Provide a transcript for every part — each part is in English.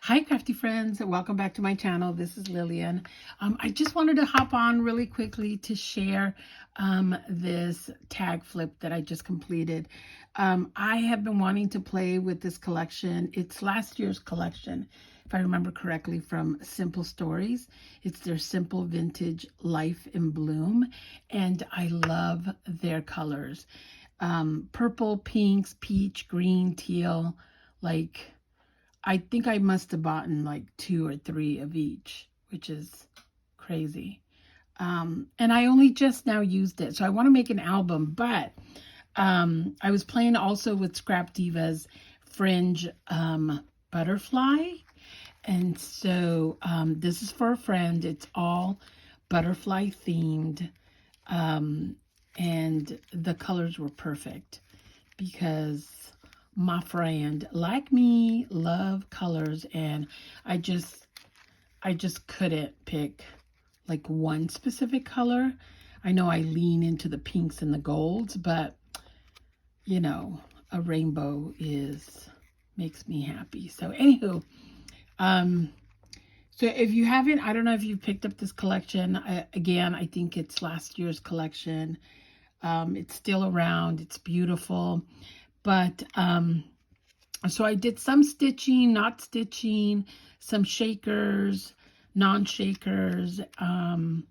Hi, crafty friends. Welcome back to my channel. This is Lillian. I just wanted to hop on really quickly to share this tag flip that I just completed. I have been wanting to play with this collection. It's last year's collection, if I remember correctly, from Simple Stories. It's their Simple Vintage Life in Bloom, and I love their colors. Purple, pinks, peach, green, teal, like... I think I must have bought in like 2 or 3 of each, which is crazy. And I only just now used it. So I want to make an album, but I was playing also with Scrap Diva's Fringe Butterfly. And so this is for a friend. It's all butterfly themed. And the colors were perfect because my friend, like me, love colors, and I just couldn't pick like one specific color. I know I lean into the pinks and the golds, but you know, a rainbow makes me happy. So anywho, so if you haven't, I don't know if you've picked up this collection. Again, I think it's last year's collection. It's still around. It's beautiful. But, so I did some stitching, not stitching, some shakers, non-shakers, and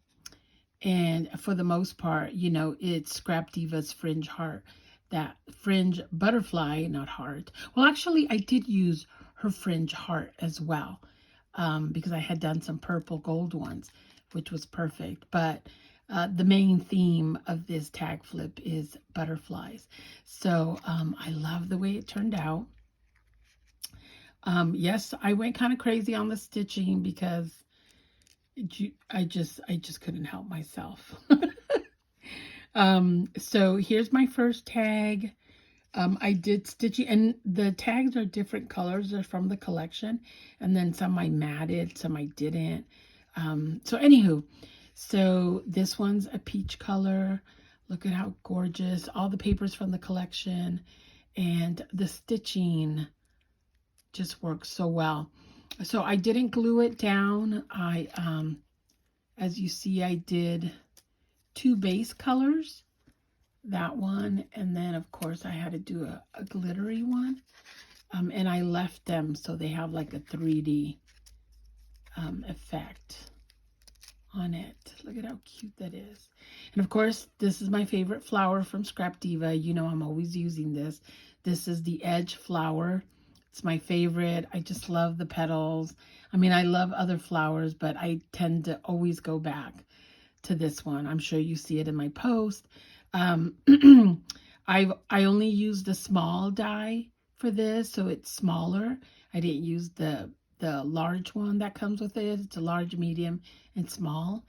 for the most part, you know, it's Scrap Diva's Fringe Heart, that Fringe Butterfly, not heart. Well, actually, I did use her Fringe Heart as well, because I had done some purple gold ones, which was perfect. But the main theme of this tag flip is butterflies. So I love the way it turned out. Yes, I went kind of crazy on the stitching because I just couldn't help myself. So here's my first tag. I did stitching, and the tags are different colors. They're from the collection, and then some I matted, some I didn't. So anywho, so this one's a peach color. Look at how gorgeous. All the papers from the collection, and the stitching just works so well. So I didn't glue it down. As you see, I did 2 base colors, that one, and then of course I had to do a glittery one. And I left them so they have like a 3D effect on it. Look at how cute that is. And of course, this is my favorite flower from Scrap Diva. You know, I'm always using this. This is the Edge flower. It's my favorite. I just love the petals. I mean, I love other flowers, but I tend to always go back to this one. I'm sure you see it in my post. I only used the small die for this, so it's smaller. I didn't use the large one that comes with it. It's a large, medium, and small.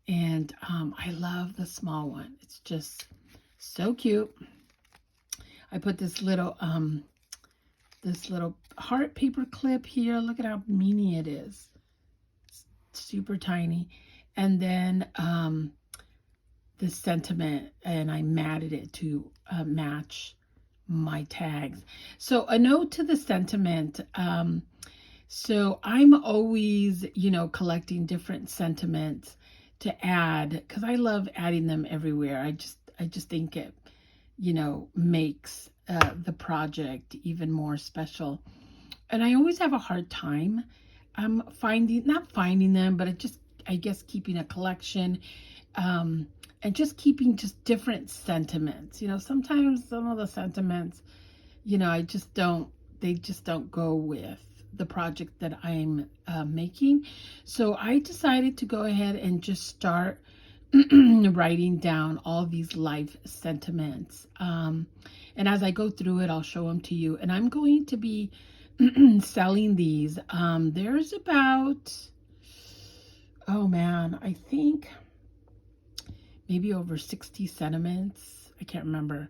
And I love the small one. It's just so cute. I put this little heart paper clip here. Look at how mini it is. It's super tiny. And then the sentiment, and I matted it to match my tags. So a note to the sentiment. So I'm always, you know, collecting different sentiments to add, because I love adding them everywhere. I just think it, you know, makes the project even more special. And I always have a hard time not finding them, but I guess keeping a collection, and just keeping just different sentiments. You know, sometimes some of the sentiments, you know, they just don't go with the project that I'm making. So I decided to go ahead and just start writing down all these life sentiments. And as I go through it, I'll show them to you. And I'm going to be selling these. There's about, oh man, I think maybe over 60 sentiments. I can't remember.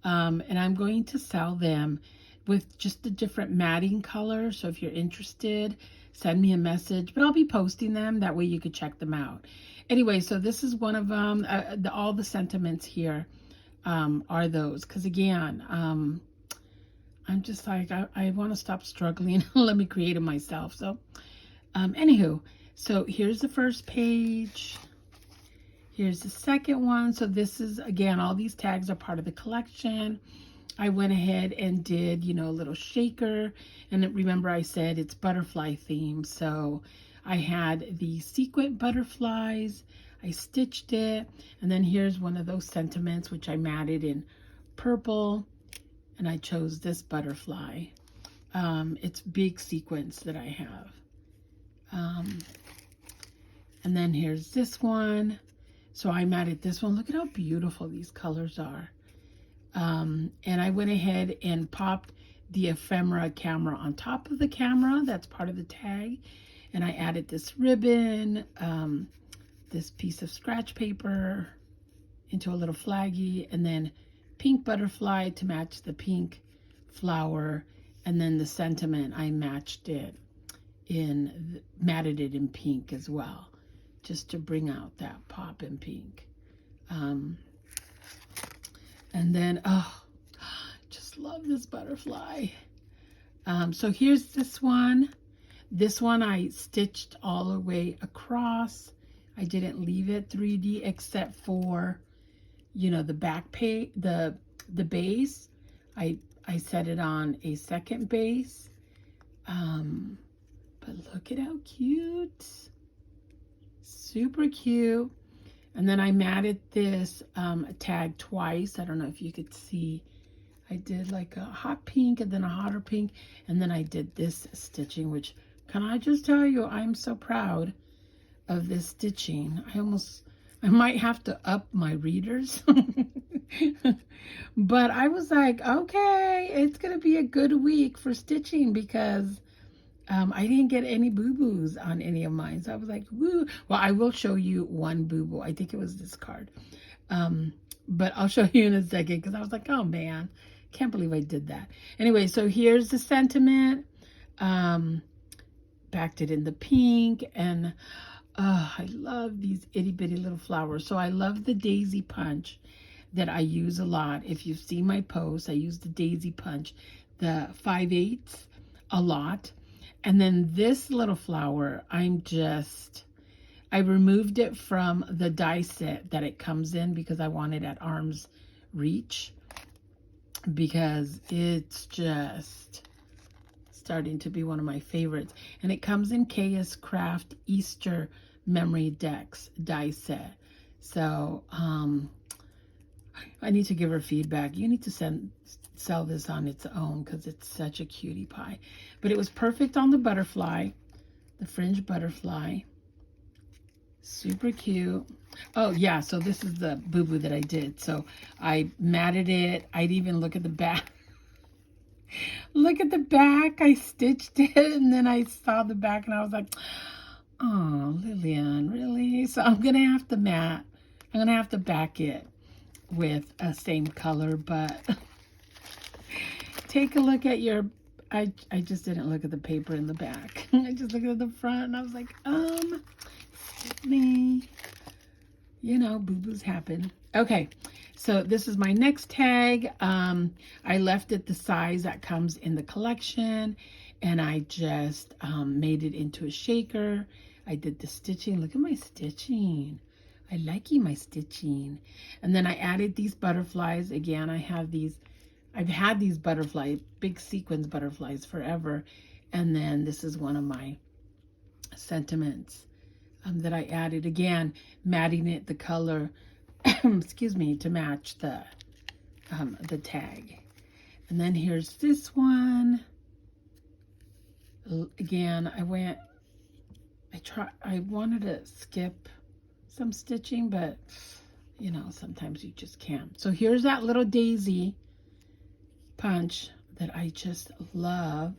And I'm going to sell them with just the different matting colors. So if you're interested, send me a message, but I'll be posting them. That way you could check them out. Anyway, so this is one of them. All the sentiments here are those. Because again, I'm just like, I want to stop struggling. Let me create it myself. So, anywho, so here's the first page. Here's the second one. So this is, again, all these tags are part of the collection. I went ahead and did, you know, a little shaker. And remember I said it's butterfly theme. So I had the sequin butterflies. I stitched it. And then here's one of those sentiments, which I matted in purple. And I chose this butterfly. It's big sequins that I have. And then here's this one. So I matted this one. Look at how beautiful these colors are. And I went ahead and popped the ephemera camera on top of the camera. That's part of the tag. And I added this ribbon, this piece of scratch paper into a little flaggy, and then pink butterfly to match the pink flower. And then the sentiment, I matched it matted it in pink as well, just to bring out that pop in pink. And then, oh, just love this butterfly. So here's this one. This one I stitched all the way across. I didn't leave it 3D except for, you know, the back page, the base. I set it on a second base. But look at how cute. Super cute. And then I matted this tag twice. I don't know if you could see. I did like a hot pink and then a hotter pink. And then I did this stitching, which, can I just tell you, I'm so proud of this stitching. I might have to up my readers. But I was like, okay, it's going to be a good week for stitching because I didn't get any boo-boos on any of mine. So I was like, woo. Well, I will show you one boo-boo. I think it was this card. But I'll show you in a second because I was like, oh man, can't believe I did that. Anyway, so here's the sentiment. Backed it in the pink, and I love these itty bitty little flowers. So I love the daisy punch that I use a lot. If you've seen my posts, I use the daisy punch, the 5/8 a lot. And then this little flower, I removed it from the die set that it comes in because I want it at arm's reach, because it's just starting to be one of my favorites. And it comes in KS Craft Easter Memory Decks die set. So I need to give her feedback. You need to sell this on its own because it's such a cutie pie. But it was perfect on the butterfly, the fringe butterfly. Super cute. Oh yeah, so this is the boo-boo that I did. So I matted it. I'd even look at the back. Look at the back. I stitched it and then I saw the back and I was like, oh, Lillian, really? So I'm gonna have to I'm gonna have to back it with a same color, but take a look at your, I just didn't look at the paper in the back. I just looked at the front and I was like, excuse me. You know, boo-boos happen. Okay, so this is my next tag. I left it the size that comes in the collection, and I just made it into a shaker. I did the stitching. Look at my stitching. I like my stitching. And then I added these butterflies. Again, I've had these big sequins butterflies forever. And then this is one of my sentiments that I added. Again, matting it the color, excuse me, to match the tag. And then here's this one. Again, I wanted to skip some stitching, but you know, sometimes you just can't. So here's that little daisy punch that I just love.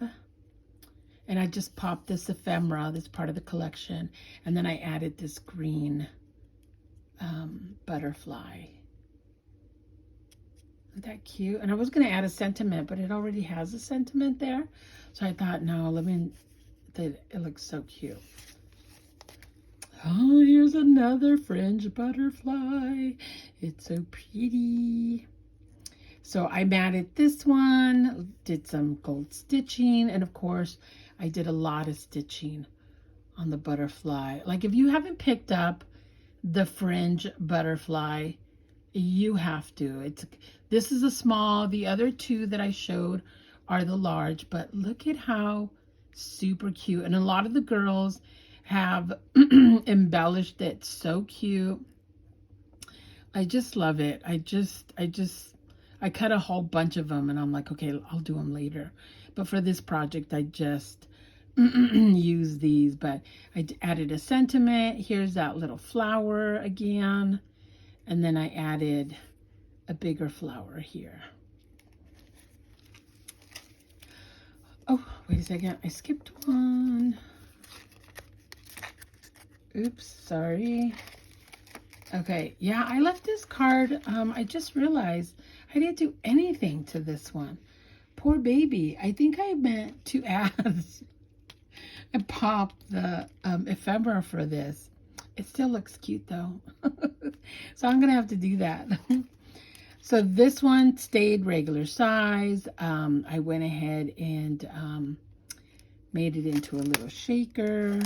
And I just popped this ephemera, this part of the collection. And then I added this green butterfly. Isn't that cute? And I was going to add a sentiment, but it already has a sentiment there. So I thought, no, it looks so cute. Oh, here's another fringe butterfly. It's so pretty. So I matted this one, did some gold stitching, and of course I did a lot of stitching on the butterfly. Like if you haven't picked up the Fringe butterfly, you have to. This is a small. The other two that I showed are the large, but look at how super cute. And a lot of the girls have embellished it so cute. I just love it. I cut a whole bunch of them and I'm like, okay, I'll do them later. But for this project, I just use these. But I added a sentiment. Here's that little flower again. And then I added a bigger flower here. Oh, wait a second. I skipped one. Oops, sorry. Okay, yeah, I left this card. I just realized I didn't do anything to this one. Poor baby. I think I meant to add and pop the ephemera for this. It still looks cute though. So I'm going to have to do that. So this one stayed regular size. I went ahead and made it into a little shaker.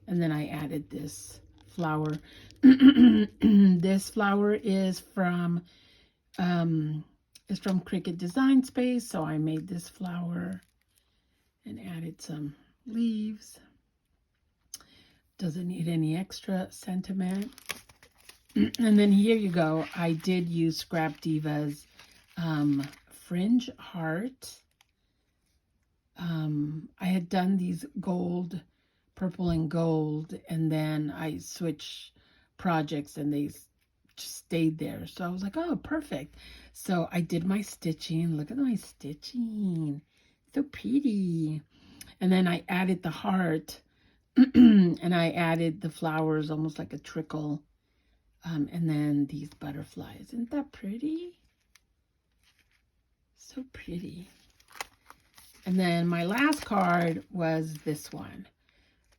And then I added this flower. This flower is from Cricut Design Space. So I made this flower and added some leaves. Doesn't need any extra sentiment. And then here you go. I did use Scrap Diva's Fringe Heart. I had done these gold, purple and gold, and then I switched projects and they just stayed there. So I was like, oh, perfect. So I did my stitching. Look at my stitching. So pretty. And then I added the heart and I added the flowers, almost like a trickle. And then these butterflies. Isn't that pretty? So pretty. And then my last card was this one.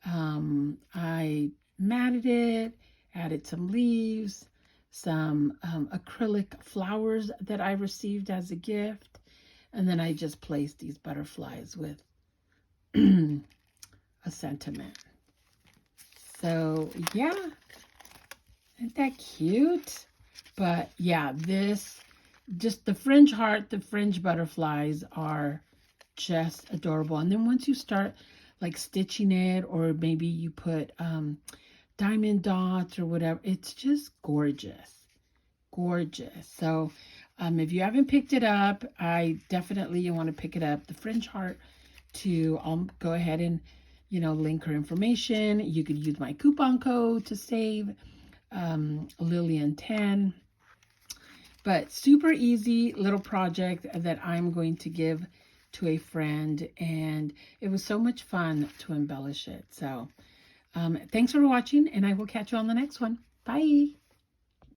I matted it, added some leaves, some acrylic flowers that I received as a gift. And then I just placed these butterflies with a sentiment. So yeah. Isn't that cute? But yeah, just the fringe heart, the fringe butterflies are just adorable. And then once you start like stitching it, or maybe you put diamond dots or whatever, it's just gorgeous. Gorgeous. So if you haven't picked it up, I definitely want to pick it up. The fringe heart I'll go ahead and, link her information. You could use my coupon code to save. Lillian10, but super easy little project that I'm going to give to a friend, and it was so much fun to embellish it. So thanks for watching, and I will catch you on the next one. Bye.